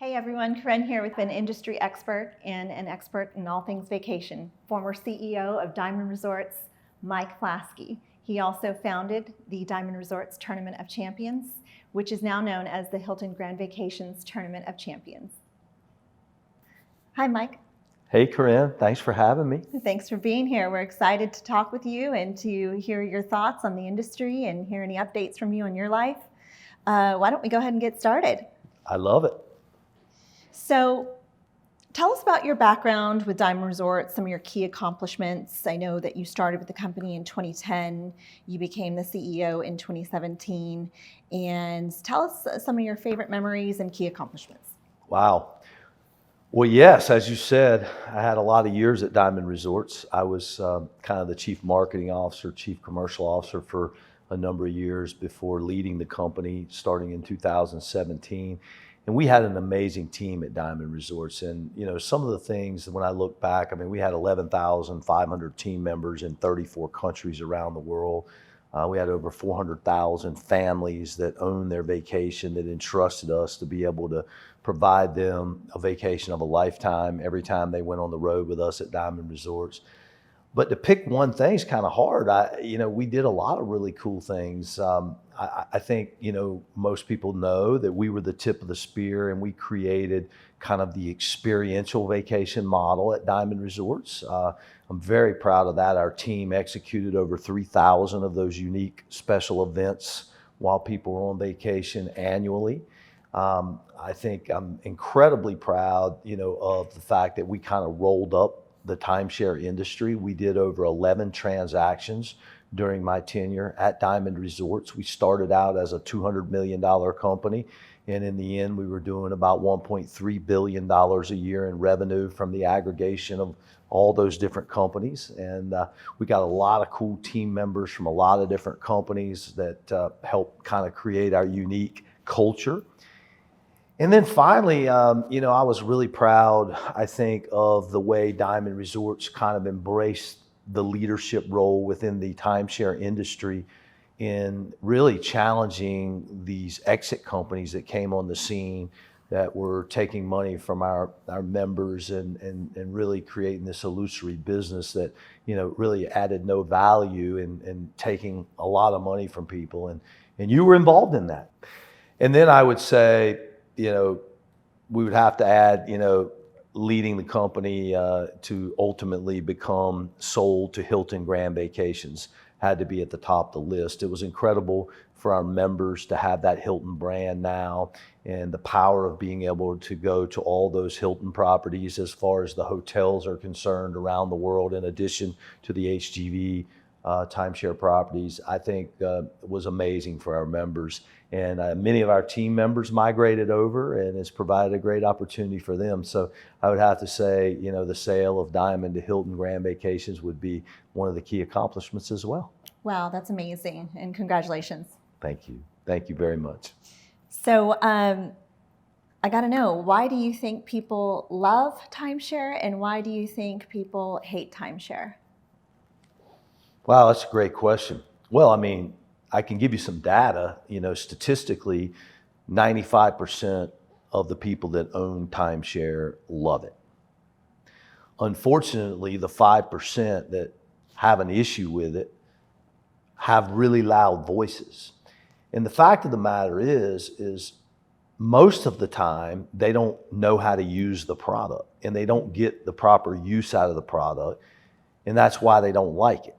Hey everyone, Corinne here with an industry expert and an expert in all things vacation, former CEO of Diamond Resorts, Mike Flaskey. He also founded the Diamond Resorts Tournament of Champions, which is now known as the Hilton Grand Vacations Tournament of Champions. Hi, Mike. Hey, Corinne, thanks for having me. Thanks for being here. We're excited to talk with you and to hear your thoughts on the industry and hear any updates from you on your life. Why don't we go ahead and get started? I love it. So tell us about your background with Diamond Resorts, some of your key accomplishments. I know that you started with the company in 2010. You became the CEO in 2017. And tell us some of your favorite memories and key accomplishments. Wow. Well, yes, as you said, I had a lot of years at Diamond Resorts. I was kind of the chief marketing officer, chief commercial officer for a number of years before leading the company starting in 2017. And we had an amazing team at Diamond Resorts. And, you know, some of the things when I look back, I mean, we had 11,500 team members in 34 countries around the world. We had over 400,000 families that owned their vacation that entrusted us to be able to provide them a vacation of a lifetime every time they went on the road with us at Diamond Resorts. But to pick one thing is kind of hard. We did a lot of really cool things. I think, most people know that we were the tip of the spear and we created kind of the experiential vacation model at Diamond Resorts. I'm very proud of that. Our team executed over 3,000 of those unique special events while people were on vacation annually. I think I'm incredibly proud, of the fact that we kind of rolled up the timeshare industry. We did over 11 transactions during my tenure at Diamond Resorts. We started out as a $200 million company, and in the end, we were doing about $1.3 billion a year in revenue from the aggregation of all those different companies. And we got a lot of cool team members from a lot of different companies that helped kind of create our unique culture. And then finally, I was really proud, I think, of the way Diamond Resorts kind of embraced the leadership role within the timeshare industry in really challenging these exit companies that came on the scene that were taking money from our members and really creating this illusory business that, really added no value and taking a lot of money from people. And you were involved in that. And then I would say, we would have to add, leading the company to ultimately become sold to Hilton Grand Vacations had to be at the top of the list. It was incredible for our members to have that Hilton brand now and the power of being able to go to all those Hilton properties as far as the hotels are concerned around the world, in addition to the HGV timeshare properties, I think was amazing for our members. And many of our team members migrated over, and it's provided a great opportunity for them. So I would have to say, the sale of Diamond to Hilton Grand Vacations would be one of the key accomplishments as well. Wow, that's amazing, and congratulations. Thank you. Thank you very much. So I got to know, why do you think people love timeshare, and why do you think people hate timeshare? Wow, that's a great question. Well, I can give you some data. Statistically, 95% of the people that own timeshare love it. Unfortunately, the 5% that have an issue with it have really loud voices. And the fact of the matter is most of the time, they don't know how to use the product, and they don't get the proper use out of the product, and that's why they don't like it.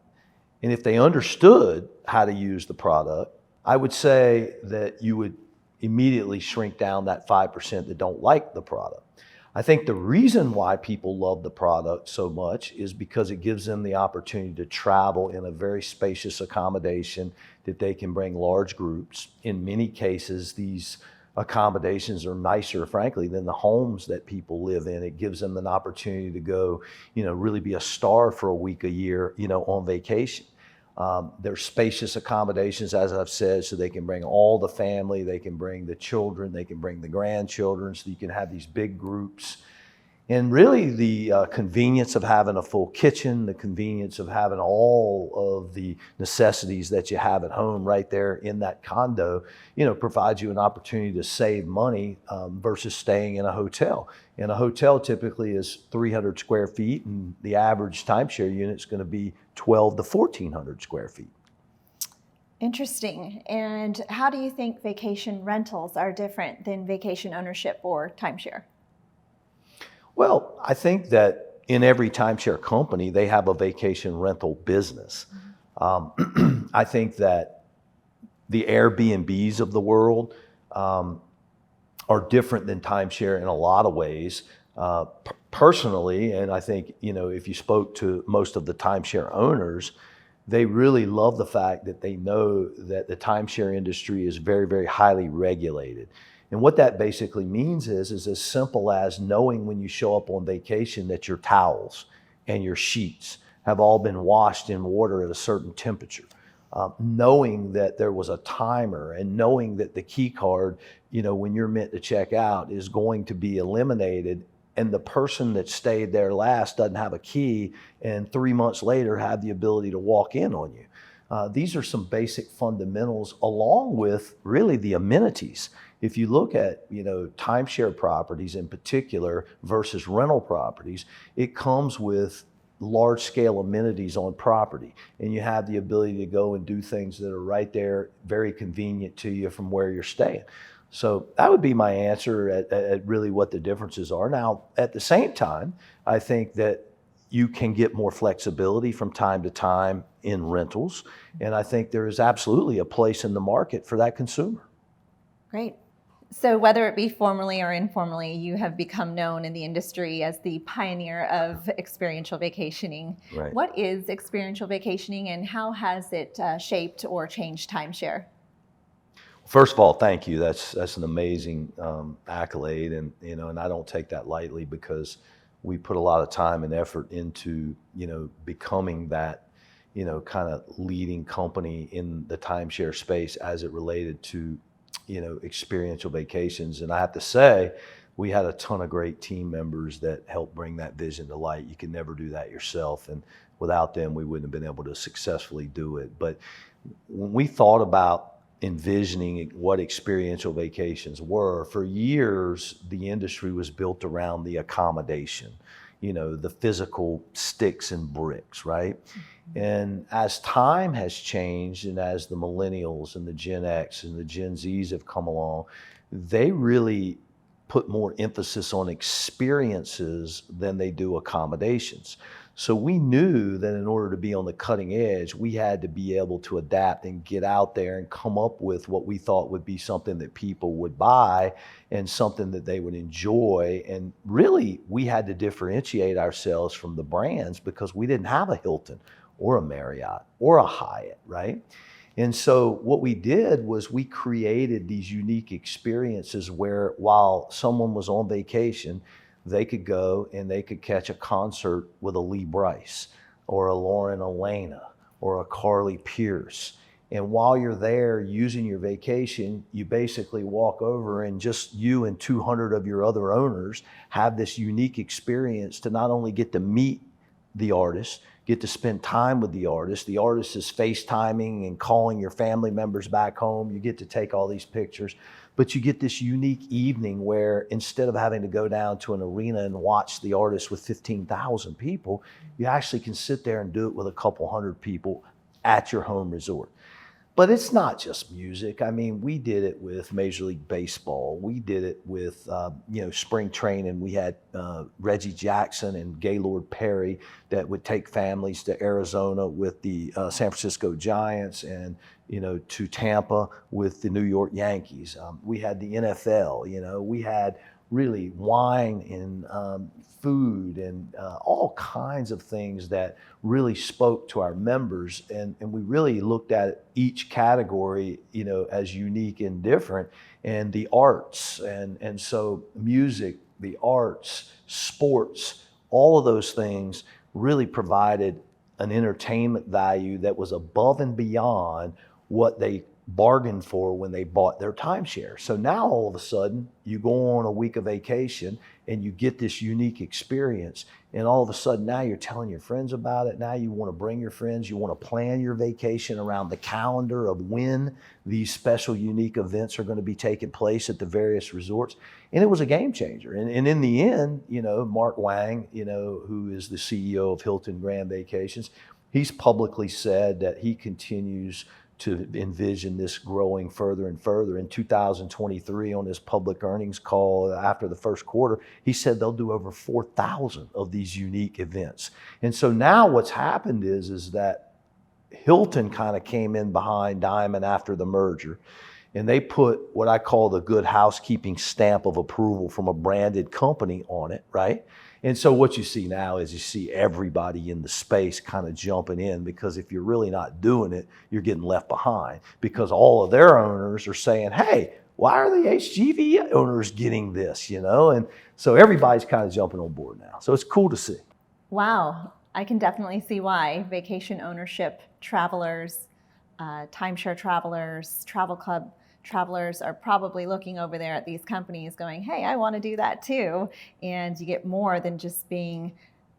And if they understood how to use the product, I would say that you would immediately shrink down that 5% that don't like the product. I think the reason why people love the product so much is because it gives them the opportunity to travel in a very spacious accommodation that they can bring large groups. In many cases, these accommodations are nicer, frankly, than the homes that people live in. It gives them an opportunity to go, really be a star for a week, a year, on vacation. They're spacious accommodations, as I've said, so they can bring all the family, they can bring the children, they can bring the grandchildren, so you can have these big groups. And really the convenience of having a full kitchen, the convenience of having all of the necessities that you have at home right there in that condo, provides you an opportunity to save money versus staying in a hotel. And a hotel typically is 300 square feet, and the average timeshare unit is going to be 12 to 1,400 square feet. Interesting. And how do you think vacation rentals are different than vacation ownership or timeshare? Well, I think that in every timeshare company, they have a vacation rental business. I think that the Airbnbs of the world are different than timeshare in a lot of ways. Personally, and I think, if you spoke to most of the timeshare owners, they really love the fact that they know that the timeshare industry is very, very highly regulated. And what that basically means is as simple as knowing when you show up on vacation that your towels and your sheets have all been washed in water at a certain temperature. Knowing that there was a timer, and knowing that the key card, when you're meant to check out, is going to be eliminated, and the person that stayed there last doesn't have a key, and 3 months later have the ability to walk in on you. These are some basic fundamentals, along with really the amenities. If you look at, timeshare properties in particular versus rental properties, it comes with large scale amenities on property, and you have the ability to go and do things that are right there, very convenient to you from where you're staying. So that would be my answer at really what the differences are. Now, at the same time, I think that you can get more flexibility from time to time in rentals, and I think there is absolutely a place in the market for that consumer. Great. So whether it be formally or informally, you have become known in the industry as the pioneer of experiential vacationing. Right. What is experiential vacationing, and how has it shaped or changed timeshare? First of all, thank you. That's an amazing accolade, and and I don't take that lightly, because we put a lot of time and effort into becoming that kind of leading company in the timeshare space as it related to experiential vacations. And I have to say, we had a ton of great team members that helped bring that vision to light. You can never do that yourself, and without them, we wouldn't have been able to successfully do it. But when we thought about envisioning what experiential vacations were, for years, the industry was built around the accommodation, the physical sticks and bricks, right? And as time has changed, and as the millennials and the Gen X and the Gen Zs have come along, they really put more emphasis on experiences than they do accommodations. So we knew that in order to be on the cutting edge, we had to be able to adapt and get out there and come up with what we thought would be something that people would buy and something that they would enjoy. And really, we had to differentiate ourselves from the brands, because we didn't have a Hilton or a Marriott or a Hyatt, right? And so what we did was we created these unique experiences where, while someone was on vacation, they could go and they could catch a concert with a Lee Brice or a Lauren Elena or a Carly Pierce. And while you're there using your vacation, you basically walk over, and just you and 200 of your other owners have this unique experience to not only get to meet the artist, get to spend time with the artist. The artist is FaceTiming and calling your family members back home. You get to take all these pictures, but you get this unique evening where, instead of having to go down to an arena and watch the artist with 15,000 people, you actually can sit there and do it with a couple hundred people at your home resort. But it's not just music. I mean, we did it with Major League Baseball. We did it with, spring training. We had Reggie Jackson and Gaylord Perry that would take families to Arizona with the San Francisco Giants, and, to Tampa with the New York Yankees. We had the NFL, we had really wine and food and all kinds of things that really spoke to our members. And we really looked at each category, as unique and different. And the arts, and so music, the arts, sports, all of those things really provided an entertainment value that was above and beyond what they bargained for when they bought their timeshare. So now all of a sudden you go on a week of vacation and you get this unique experience, and all of a sudden now you're telling your friends about it. Now you want to bring your friends, you want to plan your vacation around the calendar of when these special unique events are going to be taking place at the various resorts. And it was a game changer. And in the end, Mark Wang, who is the CEO of Hilton Grand Vacations, he's publicly said that he continues to envision this growing further and further. In 2023, on his public earnings call after the first quarter, he said they'll do over 4,000 of these unique events. And so now what's happened is that Hilton kind of came in behind Diamond after the merger, and they put what I call the good housekeeping stamp of approval from a branded company on it, right? And so what you see now is you see everybody in the space kind of jumping in, because if you're really not doing it, you're getting left behind, because all of their owners are saying, hey, why are the HGV owners getting this, And so everybody's kind of jumping on board now. So it's cool to see. Wow, I can definitely see why vacation ownership travelers, timeshare travelers, travel club travelers are probably looking over there at these companies going, hey, I want to do that too. And you get more than just being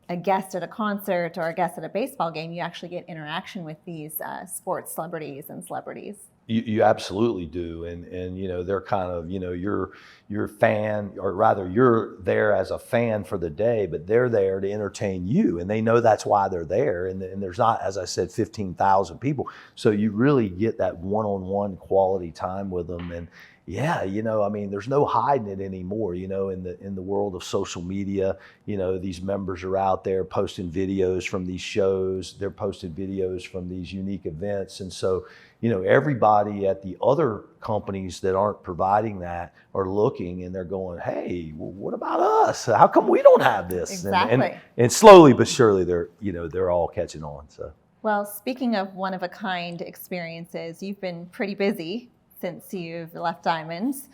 a guest at a concert or a guest at a baseball game. You actually get interaction with these sports celebrities and celebrities. You absolutely do, and they're kind of your fan, or rather you're there as a fan for the day, but they're there to entertain you, and they know that's why they're there. And there's not, as I said, 15,000 people, so you really get that one-on-one quality time with them. And yeah, there's no hiding it anymore. In the world of social media, these members are out there posting videos from these shows. They're posting videos from these unique events, and so everybody at the other companies that aren't providing that are looking, and they're going, hey, what about us? How come we don't have this? Exactly. And slowly but surely they're all catching on. So. Well, speaking of one-of-a-kind experiences, you've been pretty busy since you've left Diamonds,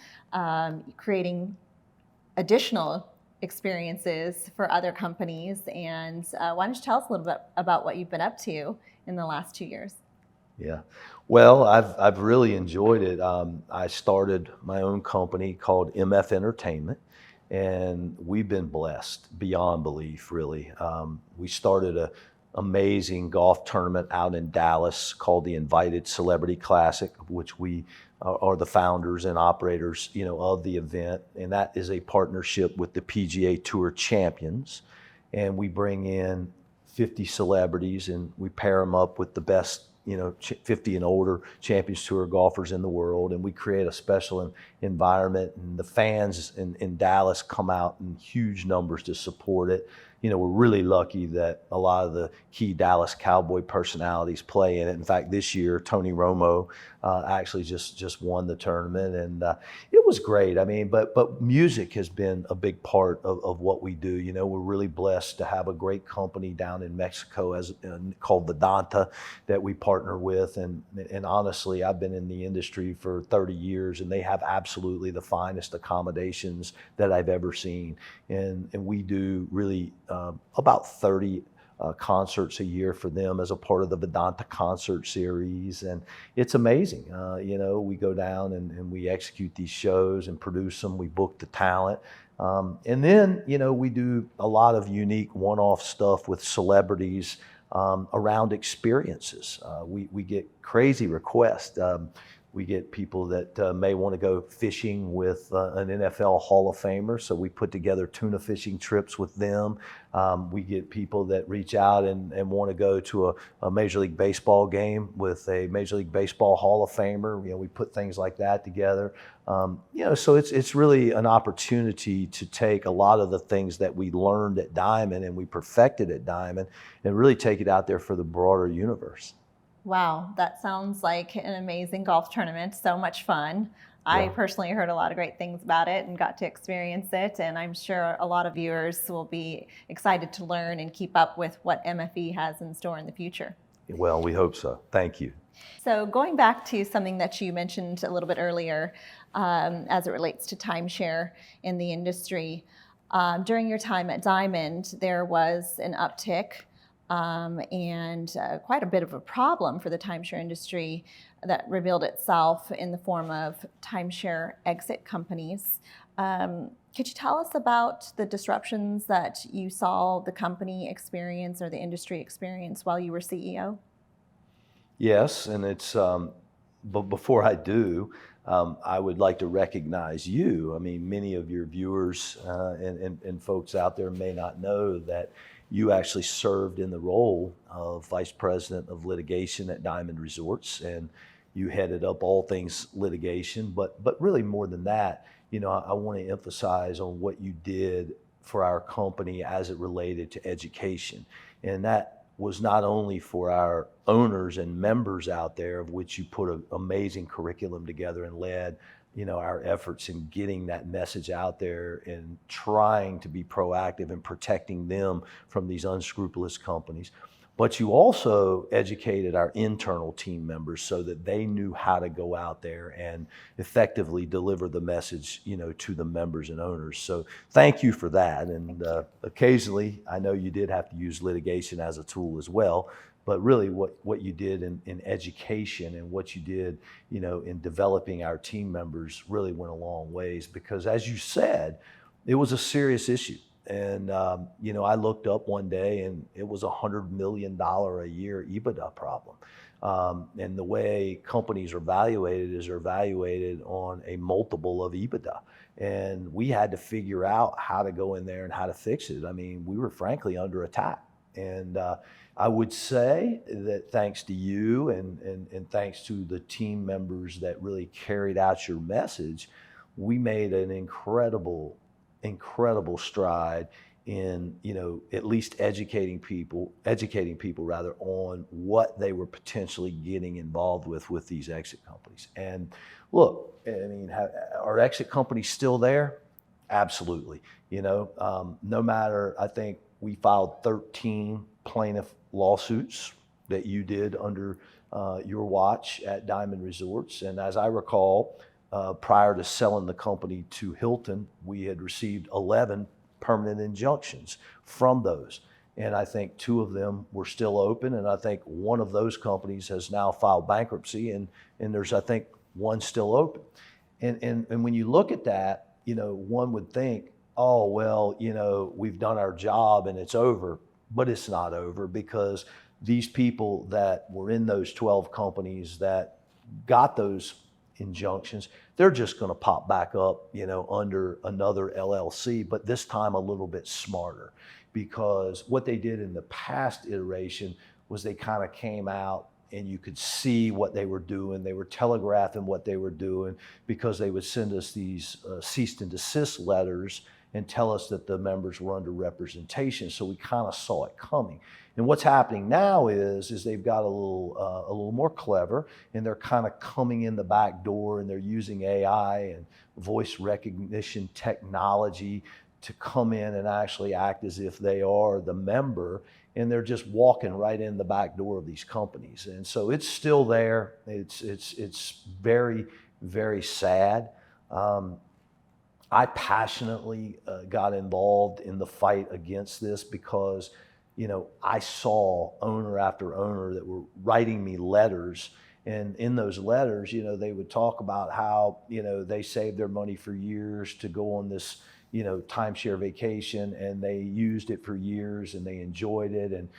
creating additional experiences for other companies. And why don't you tell us a little bit about what you've been up to in the last 2 years? Yeah, well, I've really enjoyed it. I started my own company called MF Entertainment, and we've been blessed beyond belief, really. We started an amazing golf tournament out in Dallas called the Invited Celebrity Classic, which we are the founders and operators, of the event, and that is a partnership with the PGA Tour champions, and we bring in 50 celebrities and we pair them up with the best 50 and older Champions Tour golfers in the world, and we create a special environment, and the fans in Dallas come out in huge numbers to support it. We're really lucky that a lot of the key Dallas Cowboy personalities play in it. In fact, this year, Tony Romo actually just won the tournament, and it was great. But music has been a big part of what we do. We're really blessed to have a great company down in Mexico called Vedanta that we partner with, and honestly, I've been in the industry for 30 years, and they have absolutely the finest accommodations that I've ever seen, and we do really about 30 concerts a year for them as a part of the Vedanta concert series, and it's amazing. We go down and we execute these shows and produce them. We book the talent, and then we do a lot of unique one-off stuff with celebrities around experiences. We get crazy requests. We get people that may want to go fishing with an NFL Hall of Famer, so we put together tuna fishing trips with them. We get people that reach out and want to go to a Major League Baseball game with a Major League Baseball Hall of Famer. We put things like that together. So it's really an opportunity to take a lot of the things that we learned at Diamond and we perfected at Diamond and really take it out there for the broader universe. Wow, that sounds like an amazing golf tournament. So much fun. I personally heard a lot of great things about it and got to experience it, and I'm sure a lot of viewers will be excited to learn and keep up with what MFE has in store in the future. Well, we hope so. Thank you. So going back to something that you mentioned a little bit earlier, as it relates to timeshare in the industry, during your time at Diamond, there was an uptick and quite a bit of a problem for the timeshare industry that revealed itself in the form of timeshare exit companies. Could you tell us about the disruptions that you saw the company experience or the industry experience while you were CEO? Yes, and but before I do, I would like to recognize you. I mean, many of your viewers and folks out there may not know that you actually served in the role of Vice President of Litigation at Diamond Resorts, and you headed up all things litigation. But really more than that, I want to emphasize on what you did for our company as it related to education, and that was not only for our owners and members out there, of which you put an amazing curriculum together and led, our efforts in getting that message out there and trying to be proactive in protecting them from these unscrupulous companies. But you also educated our internal team members so that they knew how to go out there and effectively deliver the message, to the members and owners. So thank you for that. And occasionally, I know you did have to use litigation as a tool as well. But really, what you did in education and what you did, in developing our team members really went a long ways. Because as you said, it was a serious issue. And, I looked up one day and it was $100 million a year EBITDA problem. And the way companies are evaluated is they're evaluated on a multiple of EBITDA. And we had to figure out how to go in there and how to fix it. I mean, we were frankly under attack. And I would say that thanks to you and thanks to the team members that really carried out your message, we made an incredible stride in, at least educating people rather on what they were potentially getting involved with these exit companies. And look, I mean, are exit companies still there? Absolutely. No matter, I think we filed 13 plaintiff lawsuits that you did under your watch at Diamond Resorts. And as I recall, prior to selling the company to Hilton, we had received 11 permanent injunctions from those. And I think 2 of them were still open. And I think one of those companies has now filed bankruptcy, and there's, I think, 1 still open. And when you look at that, one would think, oh, well, we've done our job and it's over. But it's not over, because these people that were in those 12 companies that got those injunctions, they're just going to pop back up, under another LLC, but this time a little bit smarter, because what they did in the past iteration was they kind of came out and you could see what they were doing. They were telegraphing what they were doing, because they would send us these cease and desist letters and tell us that the members were under representation. So we kind of saw it coming. And what's happening now is they've got a little more clever, and they're kind of coming in the back door, and they're using AI and voice recognition technology to come in and actually act as if they are the member, and they're just walking right in the back door of these companies. And so it's still there. It's very, very sad. I passionately got involved in the fight against this because, I saw owner after owner that were writing me letters. And in those letters, they would talk about how, they saved their money for years to go on this, timeshare vacation, and they used it for years and they enjoyed it. And,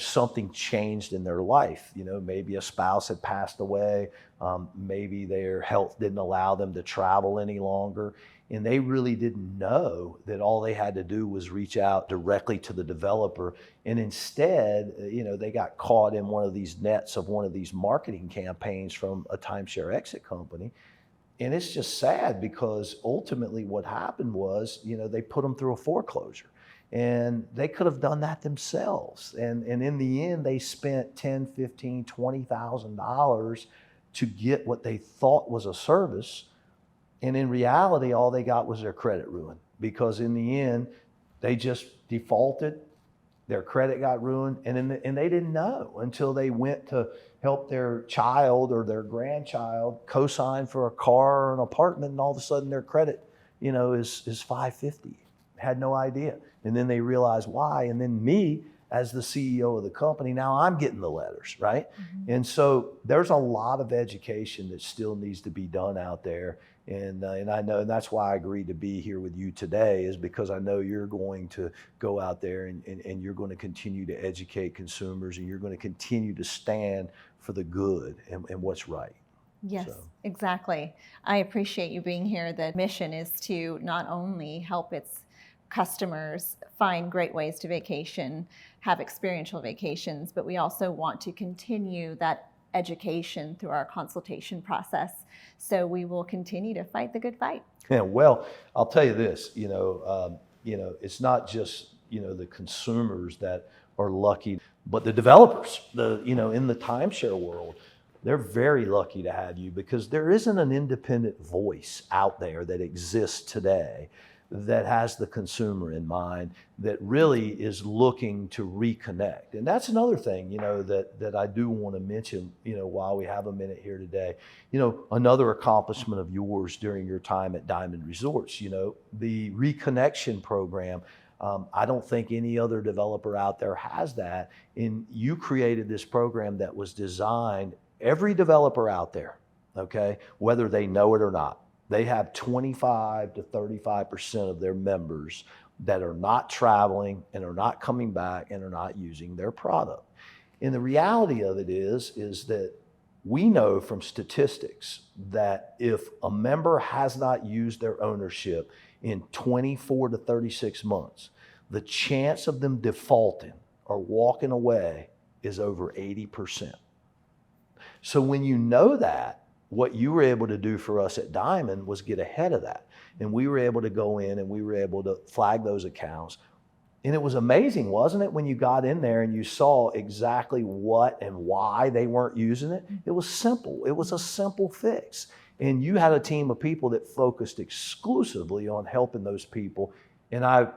something changed in their life. Maybe a spouse had passed away. Maybe their health didn't allow them to travel any longer. And they really didn't know that all they had to do was reach out directly to the developer. And instead, they got caught in one of these nets of one of these marketing campaigns from a timeshare exit company. And it's just sad, because ultimately what happened was, they put them through a foreclosure. And they could have done that themselves. And in the end, they spent $10,000, $15,000, $20,000 to get what they thought was a service. And in reality, all they got was their credit ruined, because in the end, they just defaulted, their credit got ruined, and they didn't know until they went to help their child or their grandchild co-sign for a car or an apartment, and all of a sudden their credit, is 550. Had no idea. And then they realized why. And then me, as the CEO of the company, now I'm getting the letters, right? And so there's a lot of education that still needs to be done out there. And I know, and that's why I agreed to be here with you today, is because I know you're going to go out there and you're going to continue to educate consumers, and you're going to continue to stand for the good and what's right. Yes, So. exactly. I appreciate you being here. The mission is to not only help its customers find great ways to vacation, have experiential vacations, but we also want to continue that education through our consultation process. So we will continue to fight the good fight. Yeah, well, I'll tell you this, it's not just, the consumers that are lucky, but the developers, in the timeshare world, they're very lucky to have you, because there isn't an independent voice out there that exists today that has the consumer in mind, that really is looking to reconnect. And that's another thing, that I do want to mention, while we have a minute here today. Another accomplishment of yours during your time at Diamond Resorts, the reconnection program. I don't think any other developer out there has that. And you created this program that was designed, every developer out there, okay, whether they know it or not, they have 25 to 35% of their members that are not traveling and are not coming back and are not using their product. And the reality of it is that we know from statistics that if a member has not used their ownership in 24 to 36 months, the chance of them defaulting or walking away is over 80%. So when you know that, what you were able to do for us at Diamond was get ahead of that. And we were able to go in and we were able to flag those accounts. And it was amazing, wasn't it, when you got in there and you saw exactly what and why they weren't using it? It was simple. It was a simple fix. And you had a team of people that focused exclusively on helping those people. And I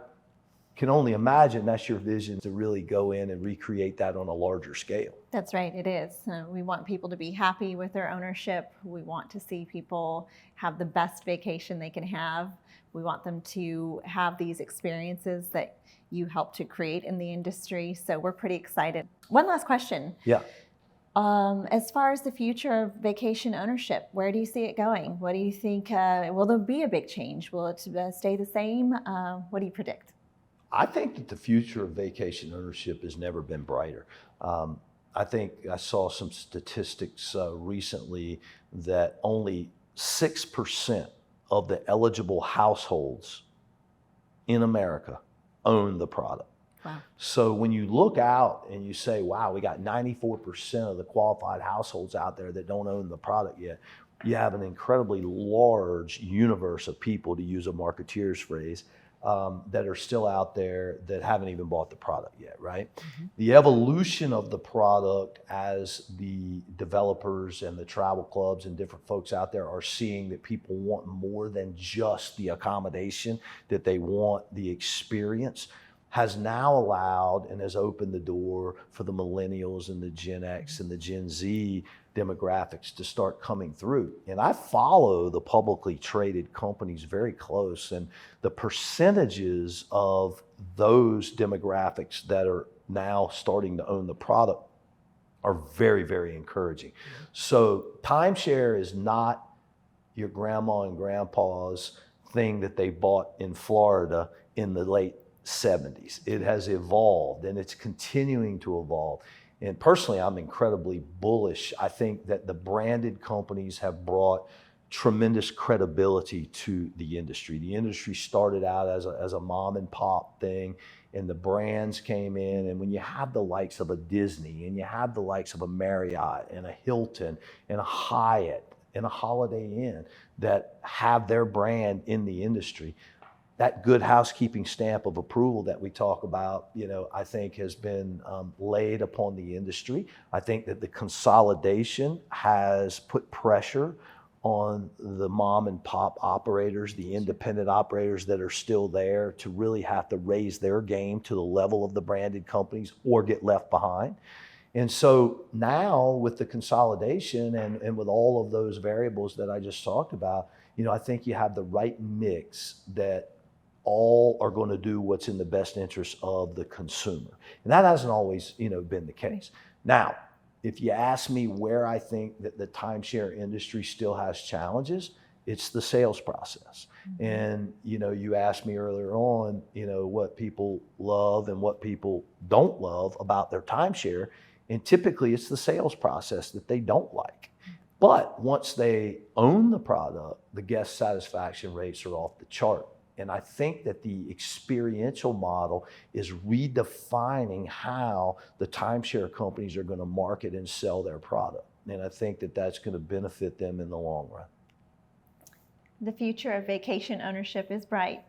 can only imagine that's your vision, to really go in and recreate that on a larger scale. That's right, it is. We want people to be happy with their ownership. We want to see people have the best vacation they can have. We want them to have these experiences that you help to create in the industry. So we're pretty excited. One last question. Yeah. As far as the future of vacation ownership, where do you see it going? What do you think? Will there be a big change? Will it stay the same? What do you predict? I think that the future of vacation ownership has never been brighter. I think I saw some statistics recently that only 6% of the eligible households in America own the product. Wow. So when you look out and you say, wow, we got 94% of the qualified households out there that don't own the product yet, you have an incredibly large universe of people, to use a marketeer's phrase, that are still out there that haven't even bought the product yet, right? Mm-hmm. The evolution of the product, as the developers and the travel clubs and different folks out there are seeing that people want more than just the accommodation, that they want the experience, has now allowed and has opened the door for the millennials and the Gen X and the Gen Z demographics to start coming through. And I follow the publicly traded companies very close, and the percentages of those demographics that are now starting to own the product are very, very encouraging. So timeshare is not your grandma and grandpa's thing that they bought in Florida in the late 70s. It has evolved, and it's continuing to evolve. And personally, I'm incredibly bullish. I think that the branded companies have brought tremendous credibility to the industry. The industry started out as a mom and pop thing, and the brands came in. And when you have the likes of a Disney, and you have the likes of a Marriott and a Hilton and a Hyatt and a Holiday Inn that have their brand in the industry, that good housekeeping stamp of approval that we talk about, I think has been laid upon the industry. I think that the consolidation has put pressure on the mom and pop operators, the independent operators that are still there, to really have to raise their game to the level of the branded companies or get left behind. And so now with the consolidation and with all of those variables that I just talked about, I think you have the right mix that all are going to do what's in the best interest of the consumer. And that hasn't always, been the case. Now, if you ask me where I think that the timeshare industry still has challenges, it's the sales process. And, you asked me earlier on, what people love and what people don't love about their timeshare. And typically it's the sales process that they don't like. But once they own the product, the guest satisfaction rates are off the chart. And I think that the experiential model is redefining how the timeshare companies are going to market and sell their product. And I think that that's going to benefit them in the long run. The future of vacation ownership is bright.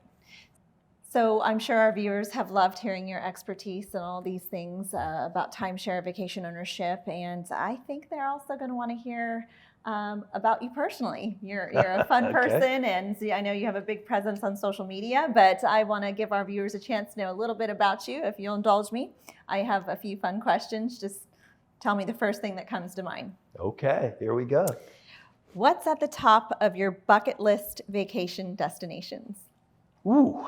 So I'm sure our viewers have loved hearing your expertise and all these things about timeshare vacation ownership. And I think they're also going to want to hear about you personally. You're a fun Okay. person, and I know you have a big presence on social media, but I want to give our viewers a chance to know a little bit about you, if you'll indulge me. I have a few fun questions. Just tell me the first thing that comes to mind. Okay, here we go. What's at the top of your bucket list vacation destinations? Ooh.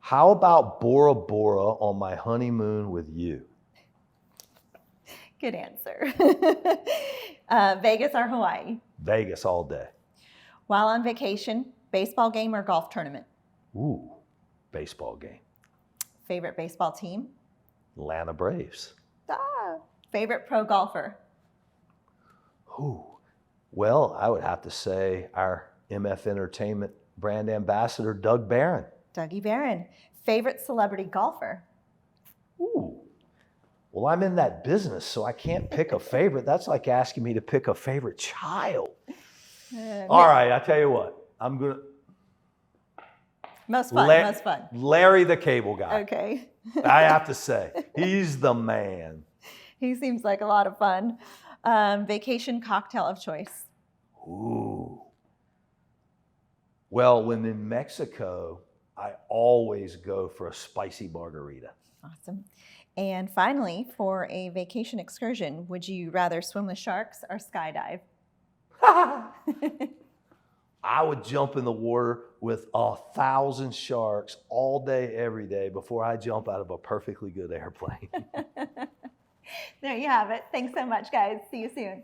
How about Bora Bora on my honeymoon with you? Good answer. Vegas or Hawaii? Vegas all day. While on vacation, baseball game or golf tournament? Ooh, baseball game. Favorite baseball team? Atlanta Braves. Favorite pro golfer? Ooh. Well, I would have to say our MF Entertainment brand ambassador, Doug Barron. Dougie Barron. Favorite celebrity golfer? Ooh. Well, I'm in that business, so I can't pick a favorite. That's like asking me to pick a favorite child. All right, I tell you what. I'm going to... Most fun. Larry the Cable Guy. Okay. I have to say, he's the man. He seems like a lot of fun. Vacation cocktail of choice? Ooh. Well, when in Mexico, I always go for a spicy margarita. Awesome. And finally, for a vacation excursion, would you rather swim with sharks or skydive? I would jump in the water with 1,000 sharks all day, every day before I jump out of a perfectly good airplane. There you have it. Thanks so much, guys. See you soon.